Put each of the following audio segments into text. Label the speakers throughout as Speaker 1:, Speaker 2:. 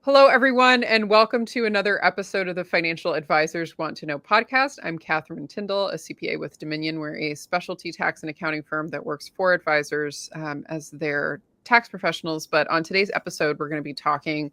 Speaker 1: Hello, everyone, and welcome to another episode of the Financial Advisors Want to Know podcast. I'm Catherine Tindall, a CPA with Dominion. We're a specialty tax and accounting firm that works for advisors as their tax professionals. But on today's episode, we're going to be talking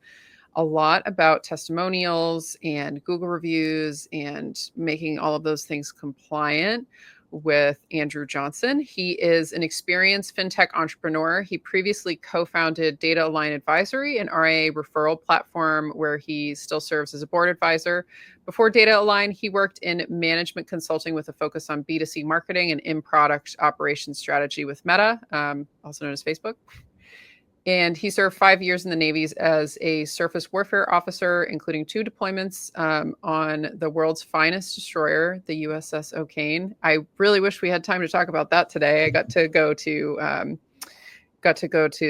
Speaker 1: a lot about testimonials and Google reviews and making all of those things compliant with Andrew Johnson. He is an experienced fintech entrepreneur. He previously co-founded Data Align Advisory, an RIA referral platform where he still serves as a board advisor. Before Data Align, he worked in management consulting with a focus on B2C marketing and in-product operations strategy with Meta, also known as Facebook. And he served 5 years in the Navy as a surface warfare officer, including 2 deployments on the world's finest destroyer, the USS O'Kane. I really wish we had time to talk about that today. I got to go to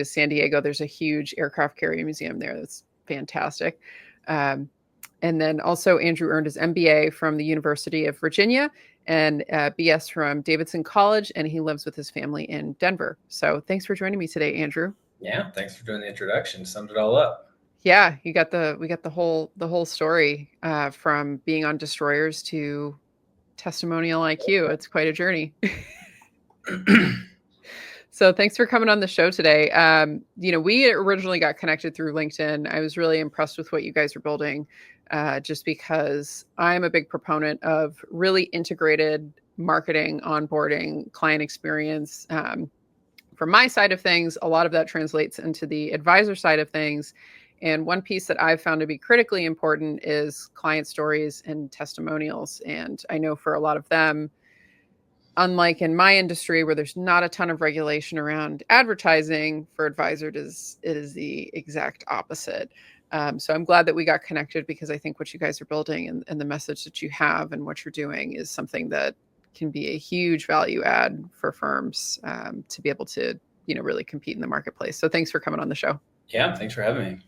Speaker 1: San Diego. There's a huge aircraft carrier museum there. That's fantastic. And then also Andrew earned his MBA from the University of Virginia and BS from Davidson College, and he lives with his family in Denver. So thanks for joining me today, Andrew.
Speaker 2: Yeah, thanks for doing the introduction. Summed it all up.
Speaker 1: Yeah, we got the whole story from being on destroyers to TestimonialIQ. It's quite a journey. So thanks for coming on the show today. We originally got connected through LinkedIn. I was really impressed with what you guys are building, just because I'm a big proponent of really integrated marketing, onboarding, client experience. From my side of things, a lot of that translates into the advisor side of things. And one piece that I've found to be critically important is client stories and testimonials. And I know for a lot of them, unlike in my industry where there's not a ton of regulation around advertising, for advisors, it is the exact opposite. So I'm glad that we got connected because I think what you guys are building and the message that you have and what you're doing is something that can be a huge value add for firms to be able to, really compete in the marketplace. So thanks for coming on the show.
Speaker 2: Yeah, thanks for having me.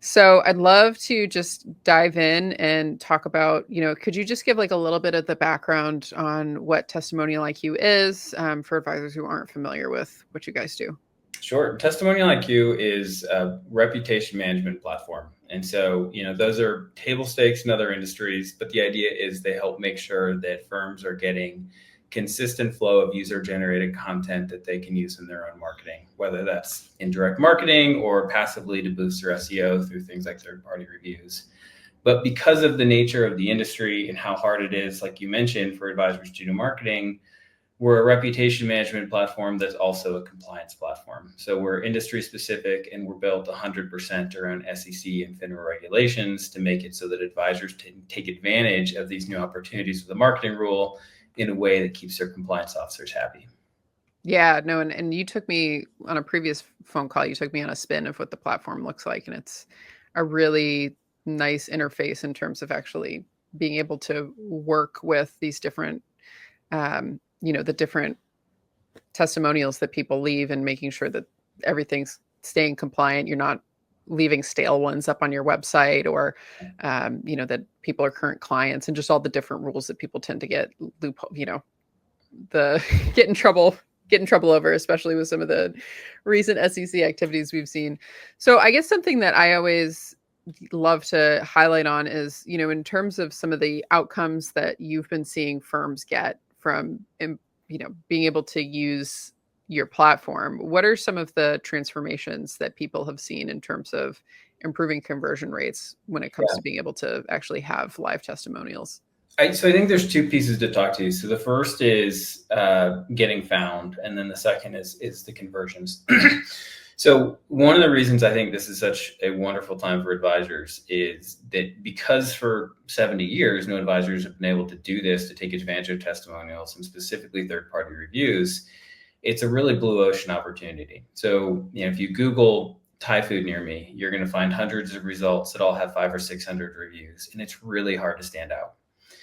Speaker 1: So I'd love to just dive in and talk about, could you just give like a little bit of the background on what TestimonialIQ is for advisors who aren't familiar with what you guys do?
Speaker 2: Sure. TestimonialIQ is a reputation management platform. And so, those are table stakes in other industries, but the idea is they help make sure that firms are getting consistent flow of user-generated content that they can use in their own marketing, whether that's indirect marketing or passively to boost their SEO through things like third-party reviews. But because of the nature of the industry and how hard it is, like you mentioned, for advisors to do marketing, we're a reputation management platform that's also a compliance platform. So we're industry specific and we're built 100% around SEC and FINRA regulations to make it so that advisors can take advantage of these new opportunities with the marketing rule in a way that keeps their compliance officers happy.
Speaker 1: Yeah, no, and you took me on a previous phone call, you took me on a spin of what the platform looks like. And it's a really nice interface in terms of actually being able to work with these different the different testimonials that people leave and making sure that everything's staying compliant. You're not leaving stale ones up on your website or, that people are current clients and just all the different rules that people tend to get get in trouble over, especially with some of the recent SEC activities we've seen. So I guess something that I always love to highlight on is, in terms of some of the outcomes that you've been seeing firms get from, being able to use your platform. What are some of the transformations that people have seen in terms of improving conversion rates when it comes to being able to actually have live testimonials?
Speaker 2: So I think there's 2 pieces to talk to. So the first is getting found, and then the second is the conversions. So one of the reasons I think this is such a wonderful time for advisors is that because for 70 years, no advisors have been able to do this, to take advantage of testimonials and specifically third-party reviews, it's a really blue ocean opportunity. So, if you Google Thai food near me, you're going to find hundreds of results that all have 500 or 600 reviews, and it's really hard to stand out.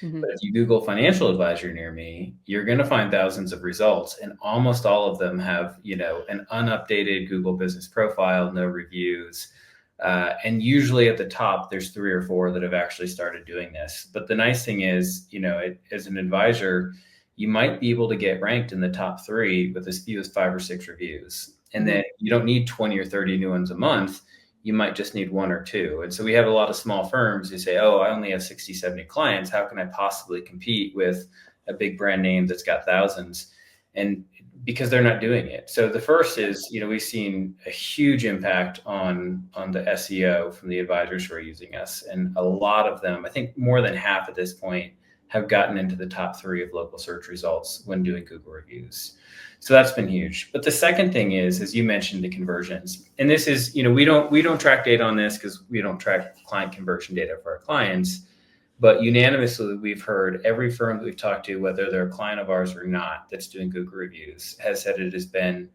Speaker 2: Mm-hmm. But if you Google financial advisor near me, you're going to find thousands of results, and almost all of them have, an unupdated Google business profile, no reviews. And usually at the top, there's 3 or 4 that have actually started doing this. But the nice thing is, as an advisor, you might be able to get ranked in the top 3 with as few as 5 or 6 reviews. And then you don't need 20 or 30 new ones a month. you might just need one or two. And so we have a lot of small firms who say, oh, I only have 60, 70 clients. How can I possibly compete with a big brand name that's got thousands? And because they're not doing it. So the first is, we've seen a huge impact on the SEO from the advisors who are using us. And a lot of them, I think more than half at this point, have gotten into the top 3 of local search results when doing Google reviews. So that's been huge. But the second thing is, as you mentioned, the conversions. And this is, we don't track data on this because we don't track client conversion data for our clients. But unanimously, we've heard every firm that we've talked to, whether they're a client of ours or not, that's doing Google reviews, has said it has been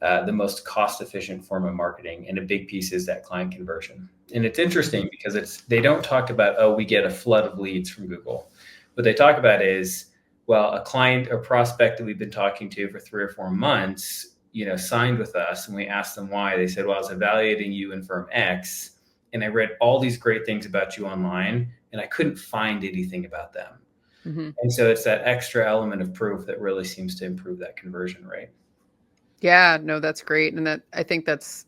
Speaker 2: the most cost-efficient form of marketing. And a big piece is that client conversion. And it's interesting because they don't talk about, oh, we get a flood of leads from Google. What they talk about is, well, a client or prospect that we've been talking to for 3 or 4 months, signed with us, and we asked them why. They said, well, I was evaluating you in firm X, and I read all these great things about you online, and I couldn't find anything about them. Mm-hmm. And so it's that extra element of proof that really seems to improve that conversion rate.
Speaker 1: Yeah, no, that's great. And I think that's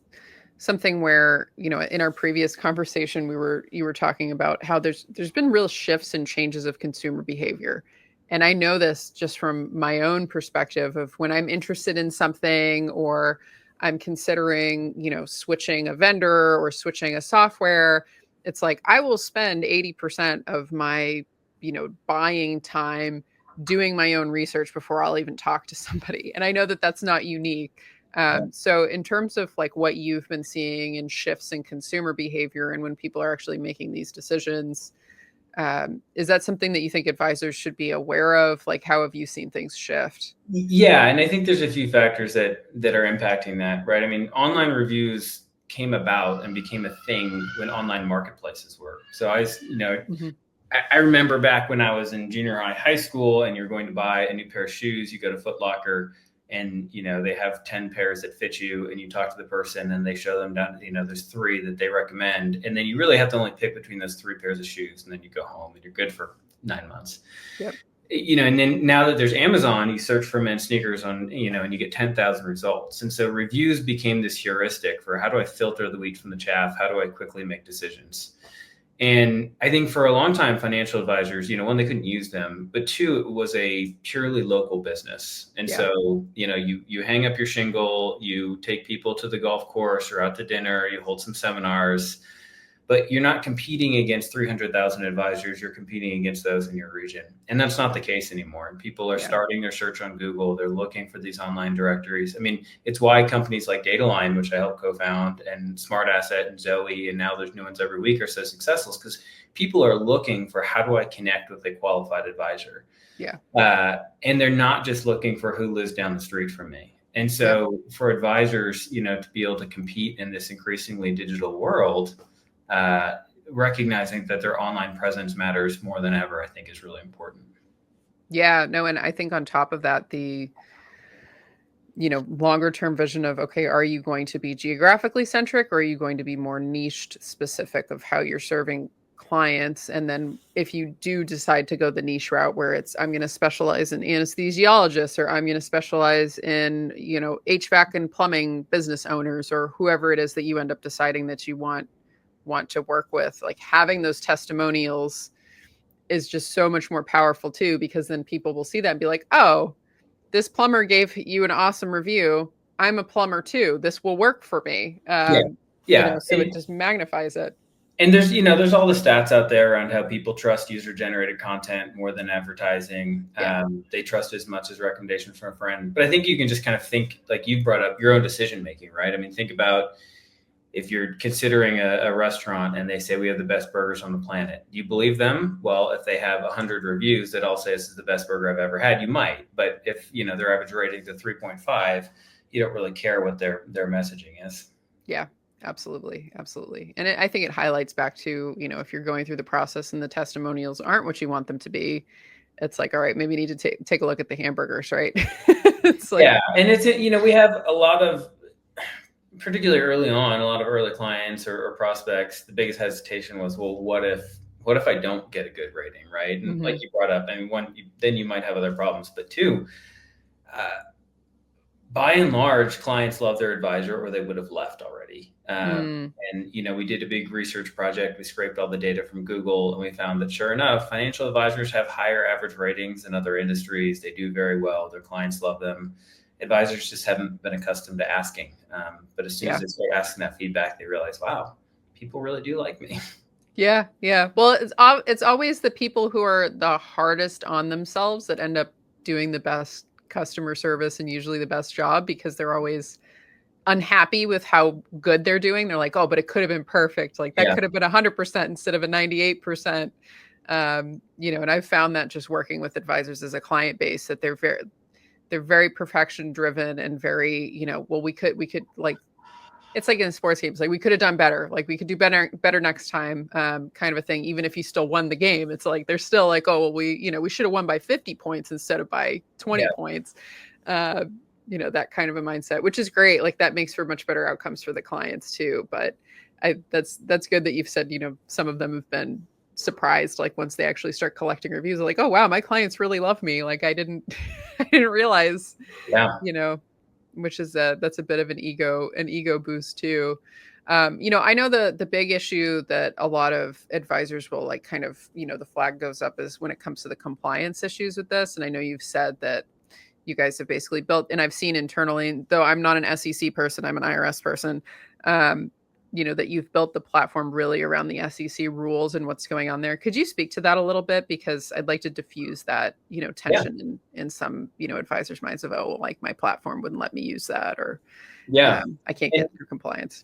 Speaker 1: something where, in our previous conversation, you were talking about how there's been real shifts and changes of consumer behavior. And I know this just from my own perspective of when I'm interested in something or I'm considering, switching a vendor or switching a software. It's like I will spend 80% of my, buying time doing my own research before I'll even talk to somebody. And I know that that's not unique. So in terms of like what you've been seeing in shifts in consumer behavior and when people are actually making these decisions, is that something that you think advisors should be aware of? Like, how have you seen things shift?
Speaker 2: Yeah. And I think there's a few factors that are impacting that, right? I mean, online reviews came about and became a thing when online marketplaces were. So I remember back when I was in junior high school, and you're going to buy a new pair of shoes, you go to Foot Locker, and they have 10 pairs that fit you, and you talk to the person and they show them down, there's 3 that they recommend. And then you really have to only pick between those 3 pairs of shoes, and then you go home and you're good for 9 months.
Speaker 1: Yep.
Speaker 2: And then now that there's Amazon, you search for men's sneakers on, and you get 10,000 results. And so reviews became this heuristic for how do I filter the wheat from the chaff? How do I quickly make decisions? And I think for a long time, financial advisors, 1, they couldn't use them, but 2, it was a purely local business. And so, you hang up your shingle, you take people to the golf course or out to dinner, you hold some seminars, but you're not competing against 300,000 advisors. You're competing against those in your region. And that's not the case anymore. And people are starting their search on Google. They're looking for these online directories. I mean, it's why companies like Dataline, which I helped co-found, and Smart Asset and Zoe, and now there's new ones every week, are so successful, because people are looking for, how do I connect with a qualified advisor?
Speaker 1: Yeah.
Speaker 2: And they're not just looking for who lives down the street from me. And so for advisors, to be able to compete in this increasingly digital world, recognizing that their online presence matters more than ever, I think is really important.
Speaker 1: Yeah, no. And I think on top of that, the, longer term vision of, okay, are you going to be geographically centric, or are you going to be more niched specific of how you're serving clients? And then if you do decide to go the niche route where it's, I'm going to specialize in anesthesiologists, or I'm going to specialize in, HVAC and plumbing business owners, or whoever it is that you end up deciding that you want to work with, like having those testimonials is just so much more powerful too, because then people will see that and be like, oh, this plumber gave you an awesome review. I'm a plumber too. This will work for me. So it just magnifies it.
Speaker 2: And there's all the stats out there around how people trust user-generated content more than advertising. They trust as much as recommendations from a friend. But I think you can just kind of think, like you brought up, your own decision-making, right? I mean, think about if you're considering a restaurant and they say we have the best burgers on the planet, do you believe them? Well, if they have 100 reviews that all say this is the best burger I've ever had, you might. But if their average rating is 3.5, you don't really care what their messaging is.
Speaker 1: Yeah, absolutely. And I think it highlights back to, if you're going through the process and the testimonials aren't what you want them to be, it's like, all right, maybe you need to take a look at the hamburgers, right? It's like,
Speaker 2: and it's we have a lot of, particularly early on, a lot of early clients or prospects, the biggest hesitation was, well, what if I don't get a good rating, right? And like you brought up, I mean, 1, then you might have other problems, but 2, by and large, clients love their advisor or they would have left already.
Speaker 1: Mm.
Speaker 2: And, we did a big research project. We scraped all the data from Google and we found that sure enough, financial advisors have higher average ratings than other industries. They do very well. Their clients love them. Advisors just haven't been accustomed to asking. But as soon as they start asking that feedback, they realize, wow, people really do like me.
Speaker 1: Yeah. Yeah. Well, it's always the people who are the hardest on themselves that end up doing the best customer service and usually the best job, because they're always unhappy with how good they're doing. They're like, oh, but it could have been perfect. Like that
Speaker 2: Yeah.
Speaker 1: could have been 100% instead of a 98%. And I've found that just working with advisors as a client base, that they're very perfection driven and very, well, we could like, it's like in sports games, like we could have done better, like we could do better next time, kind of a thing. Even if you still won the game, it's like they're still like, oh, well, we should have won by 50 points instead of by 20 points. That kind of a mindset, which is great. Like that makes for much better outcomes for the clients too. But that's good that you've said, some of them have been surprised, like once they actually start collecting reviews, like, oh wow, my clients really love me. Like I didn't realize, which is that's a bit of an ego boost too. I know the big issue that a lot of advisors will like kind of, the flag goes up is when it comes to the compliance issues with this. And I know you've said that you guys have basically built, and I've seen internally, though I'm not an SEC person, I'm an IRS person, that you've built the platform really around the SEC rules and what's going on there. Could you speak to that a little bit? Because I'd like to diffuse that, tension in some, advisors' minds of, oh, like my platform wouldn't let me use that, or I can't get through compliance.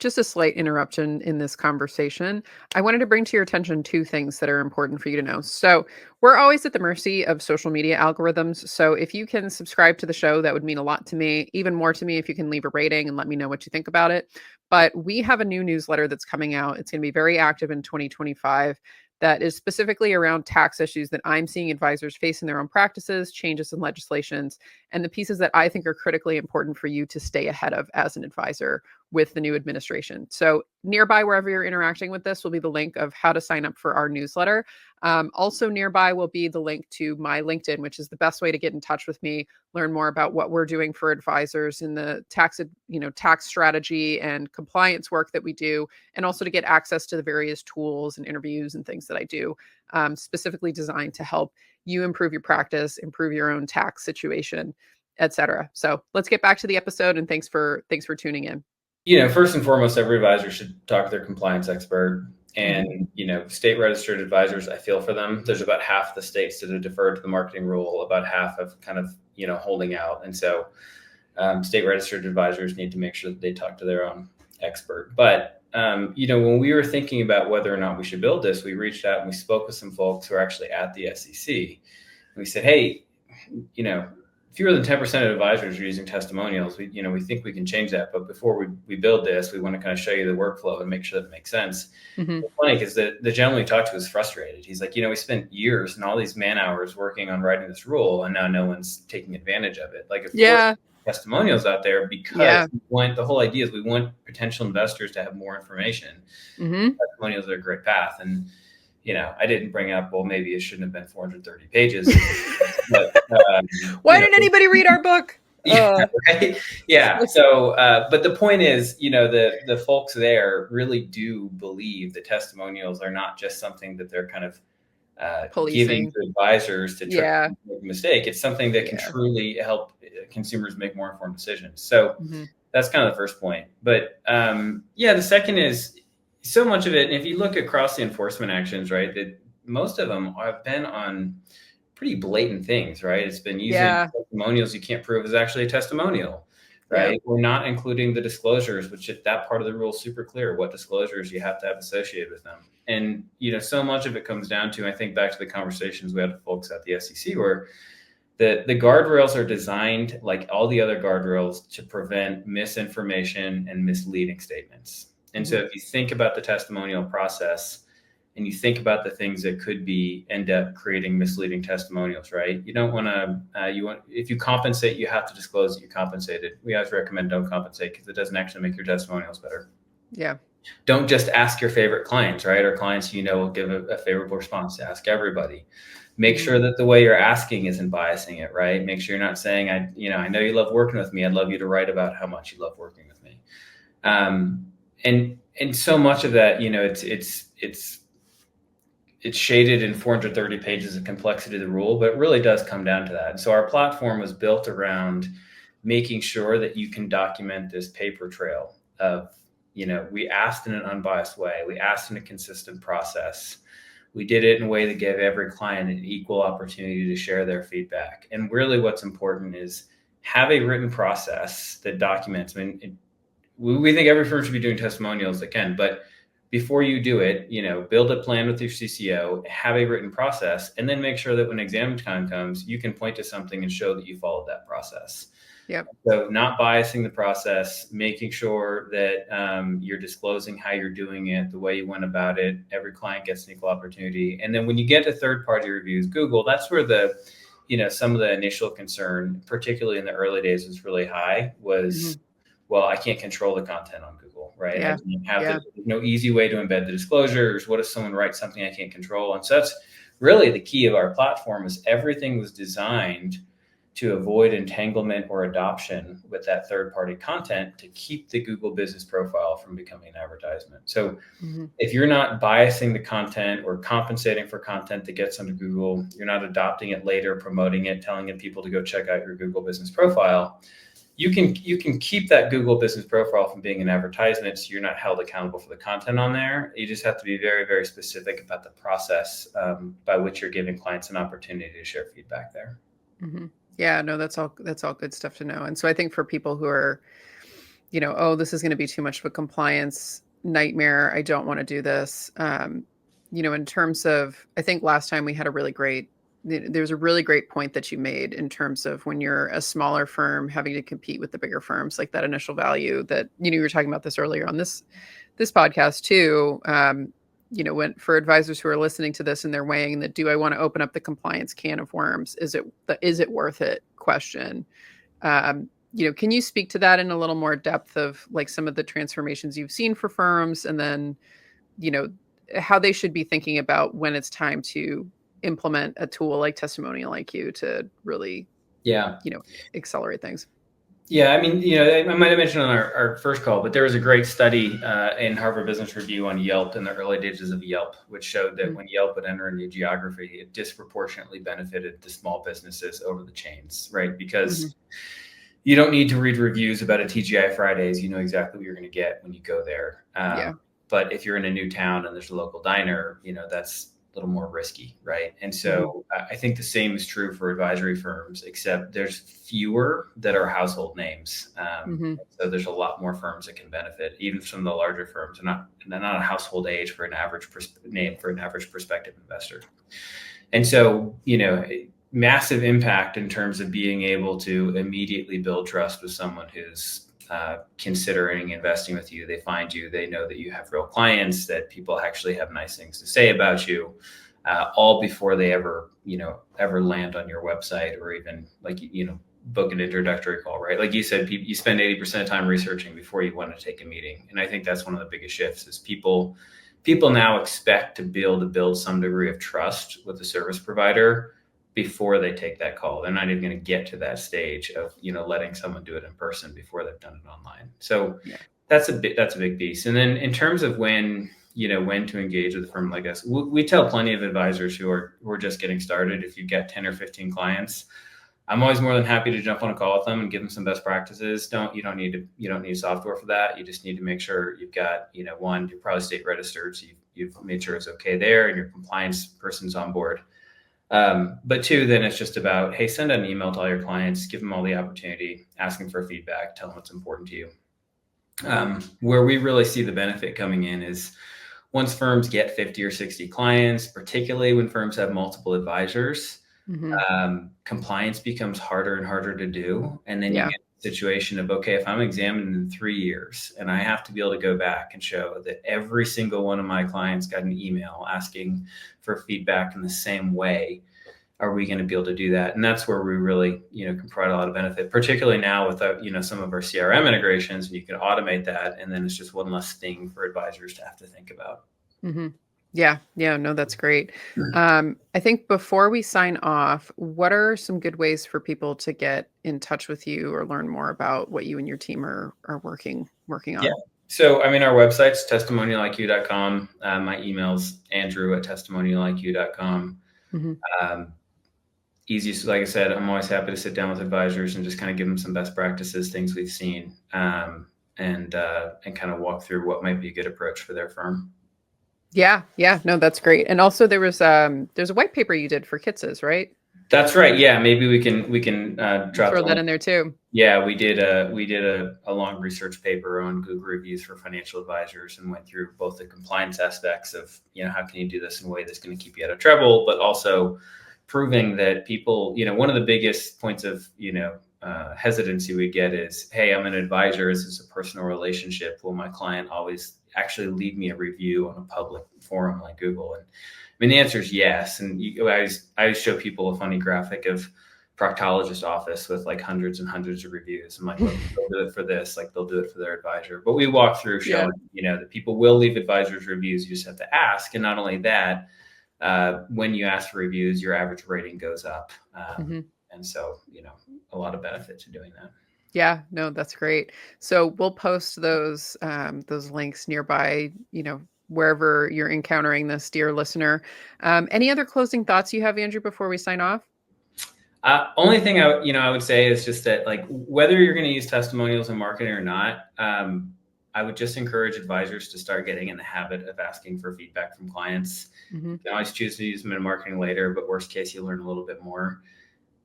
Speaker 1: Just a slight interruption in this conversation. I wanted to bring to your attention two things that are important for you to know. So we're always at the mercy of social media algorithms. So if you can subscribe to the show, that would mean a lot to me. Even more to me if you can leave a rating and let me know what you think about it. But we have a new newsletter that's coming out. It's going to be very active in 2025. That is specifically around tax issues that I'm seeing advisors face in their own practices, changes in legislations, and the pieces that I think are critically important for you to stay ahead of as an advisor with the new administration. So nearby, wherever you're interacting with this, will be the link of how to sign up for our newsletter. Also nearby will be the link to my LinkedIn, which is the best way to get in touch with me, learn more about what we're doing for advisors in the tax strategy and compliance work that we do, and also to get access to the various tools and interviews and things that I do, specifically designed to help you improve your practice, improve your own tax situation, etc. So let's get back to the episode, and thanks for tuning in.
Speaker 2: First and foremost, every advisor should talk to their compliance expert. And, state registered advisors, I feel for them. There's about half the states that have deferred to the marketing rule, about half of kind of, holding out. And so state registered advisors need to make sure that they talk to their own expert. But, when we were thinking about whether or not we should build this, we reached out and we spoke with some folks who are actually at the SEC. And we said, hey, fewer than 10% of advisors are using testimonials. We think we can change that. But before we build this, we want to kind of show you the workflow and make sure that it makes sense. Mm-hmm. What's funny is that the gentleman we talked to was frustrated. He's like, we spent years and all these man hours working on writing this rule, and now no one's taking advantage of it. Like, testimonials out there, because the whole idea is we want potential investors to have more information. Mm-hmm. Testimonials are a great path. And I didn't bring up, well, maybe it shouldn't have been 430 pages. But,
Speaker 1: why didn't anybody read our book?
Speaker 2: Yeah, right? Yeah. So, but the point is, the folks there really do believe that testimonials are not just something that they're kind of giving to advisors to try to make a mistake. It's something that can truly help consumers make more informed decisions. So that's kind of the first point. But the second is, so much of it, and if you look across the enforcement actions, right, that most of them have been on pretty blatant things, right? It's been using testimonials you can't prove is actually a testimonial, right? Yeah. We're not including the disclosures, which at that part of the rule is super clear, what disclosures you have to have associated with them. And, so much of it comes down to, I think back to the conversations we had with folks at the SEC, where the guardrails are designed, like all the other guardrails, to prevent misinformation and misleading statements. And so if you think about the testimonial process and you think about the things that could end up creating misleading testimonials, right? You don't want to, if you compensate, you have to disclose that you compensated. We always recommend don't compensate because it doesn't actually make your testimonials better. Yeah. Don't just ask your favorite clients, right? Or clients, will give a favorable response. To ask everybody. Make sure that the way you're asking isn't biasing it, right? Make sure you're not saying, I know you love working with me. I'd love you to write about how much you love working with me. And so much of that, it's shaded in 430 pages of complexity of the rule, but it really does come down to that. And so our platform was built around making sure that you can document this paper trail of, we asked in an unbiased way. We asked in a consistent process. We did it in a way that gave every client an equal opportunity to share their feedback. And really what's important is have a written process that documents. We think every firm should be doing testimonials that can, but before you do it, build a plan with your CCO, have a written process, and then make sure that when exam time comes, you can point to something and show that you followed that process.
Speaker 1: Yep.
Speaker 2: So not biasing the process, making sure that you're disclosing how you're doing it, the way you went about it. Every client gets an equal opportunity. And then when you get to third-party reviews, Google, that's where some of the initial concern, particularly in the early days, was really high, was, well, I can't control the content on Google, right?
Speaker 1: Yeah.
Speaker 2: There's no easy way to embed the disclosures. What if someone writes something I can't control? And so that's really the key of our platform, is everything was designed to avoid entanglement or adoption with that third-party content to keep the Google business profile from becoming an advertisement. So if you're not biasing the content or compensating for content that gets onto Google, you're not adopting it later, promoting it, telling people to go check out your Google business profile, you can keep that Google business profile from being an advertisement, so you're not held accountable for the content on there. You just have to be very, very specific about the process by which you're giving clients an opportunity to share feedback there.
Speaker 1: Yeah, no, that's all good stuff to know. And so I think for people who are, this is going to be too much of a compliance nightmare, I don't want to do this. In terms of, I think last time we had there's a really great point that you made in terms of when you're a smaller firm having to compete with the bigger firms, like that initial value that, you were talking about this earlier on this podcast too. When for advisors who are listening to this and they're weighing that, do I want to open up the compliance can of worms? Is it worth it question? Can you speak to that in a little more depth of like some of the transformations you've seen for firms, and then, how they should be thinking about when it's time to implement a tool like TestimonialIQ to really, accelerate things?
Speaker 2: Yeah, I might have mentioned on our first call, but there was a great study in Harvard Business Review on Yelp in the early days of Yelp, which showed that when Yelp would enter a new geography, it disproportionately benefited the small businesses over the chains, right? Because you don't need to read reviews about a TGI Fridays. You know exactly what you're going to get when you go there. But if you're in a new town and there's a local diner, that's a little more risky, right? And so I think the same is true for advisory firms, except there's fewer that are household names. So there's a lot more firms that can benefit, even from the larger firms. They're not a household age for an average name for an average prospective investor. And so, massive impact in terms of being able to immediately build trust with someone who's considering investing with you. They find you, they know that you have real clients, that people actually have nice things to say about you, all before they ever land on your website or even book an introductory call, right? Like you said, you spend 80% of time researching before you want to take a meeting. And I think that's one of the biggest shifts is people now expect to be able to build some degree of trust with the service provider before they take that call. They're not even going to get to that stage of, letting someone do it in person before they've done it online. So that's a big piece. And then in terms of when to engage with a firm like us, we tell plenty of advisors who are just getting started, if you get 10 or 15 clients, I'm always more than happy to jump on a call with them and give them some best practices. You don't need software for that. You just need to make sure you've got, one, you're probably state registered. So you've made sure it's okay there and your compliance person's on board. But two, then it's just about, hey, send an email to all your clients, give them all the opportunity, asking for feedback, tell them what's important to you. Where we really see the benefit coming in is once firms get 50 or 60 clients, particularly when firms have multiple advisors, compliance becomes harder and harder to do. And then you get the situation of, okay, if I'm examined in 3 years and I have to be able to go back and show that every single one of my clients got an email asking for feedback in the same way, are we going to be able to do that? And that's where we really, can provide a lot of benefit, particularly now with, some of our CRM integrations, and you can automate that. And then it's just one less thing for advisors to have to think about.
Speaker 1: Yeah. Yeah. No, that's great. I think before we sign off, what are some good ways for people to get in touch with you or learn more about what you and your team are working
Speaker 2: Yeah.
Speaker 1: on?
Speaker 2: So, I mean, our website's testimonialiq.com. My email's andrew@testimonialiq.com.
Speaker 1: Hmm.
Speaker 2: Um, Easiest, like I said, I'm always happy to sit down with advisors and just kind of give them some best practices, things we've seen, and kind of walk through what might be a good approach for their firm.
Speaker 1: Yeah. Yeah. No, that's great. And also there's a white paper you did for Kitses, right?
Speaker 2: That's right. Yeah, maybe we can drop
Speaker 1: Throw
Speaker 2: the
Speaker 1: that
Speaker 2: link.
Speaker 1: in there too.
Speaker 2: Yeah, we did a long research paper on Google reviews for financial advisors and went through both the compliance aspects of, how can you do this in a way that's going to keep you out of trouble, but also proving that people, one of the biggest points of, hesitancy we get is, hey, I'm an advisor. This is a personal relationship. Will my client always actually leave me a review on a public forum like Google? And I mean, the answer is yes. And I always show people a funny graphic of proctologist office with like hundreds and hundreds of reviews. I'm like, look, they'll do it for this, like they'll do it for their advisor. But we walk through
Speaker 1: Yeah.
Speaker 2: showing, that people will leave advisors reviews. You just have to ask. And not only that, when you ask for reviews, your average rating goes up.
Speaker 1: Hmm.
Speaker 2: And so, a lot of benefit to doing that.
Speaker 1: Yeah, no, that's great. So we'll post those links nearby, wherever you're encountering this, dear listener. Any other closing thoughts you have, Andrew, before we sign off?
Speaker 2: Only thing I would say is just that, like, whether you're going to use testimonials in marketing or not, I would just encourage advisors to start getting in the habit of asking for feedback from clients.
Speaker 1: Hmm.
Speaker 2: You can always choose to use them in marketing later, but worst case, you learn a little bit more.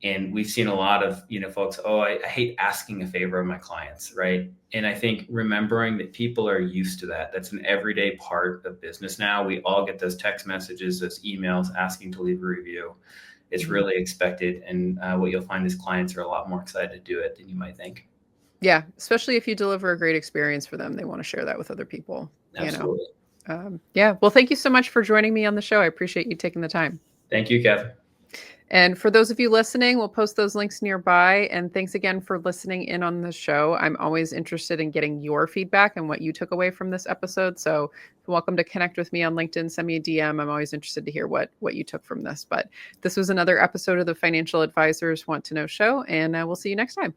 Speaker 2: And we've seen a lot of, folks, I hate asking a favor of my clients, right? And I think remembering that people are used to that. That's an everyday part of business now. We all get those text messages, those emails asking to leave a review. It's really expected. And what you'll find is clients are a lot more excited to do it than you might think.
Speaker 1: Yeah, especially if you deliver a great experience for them, they want to share that with other people.
Speaker 2: Absolutely.
Speaker 1: Yeah. Well, thank you so much for joining me on the show. I appreciate you taking the time.
Speaker 2: Thank you, Catherine.
Speaker 1: And for those of you listening, we'll post those links nearby. And thanks again for listening in on the show. I'm always interested in getting your feedback and what you took away from this episode. So you're welcome to connect with me on LinkedIn, send me a DM. I'm always interested to hear what you took from this. But this was another episode of the Financial Advisors Want to Know show, and we'll see you next time.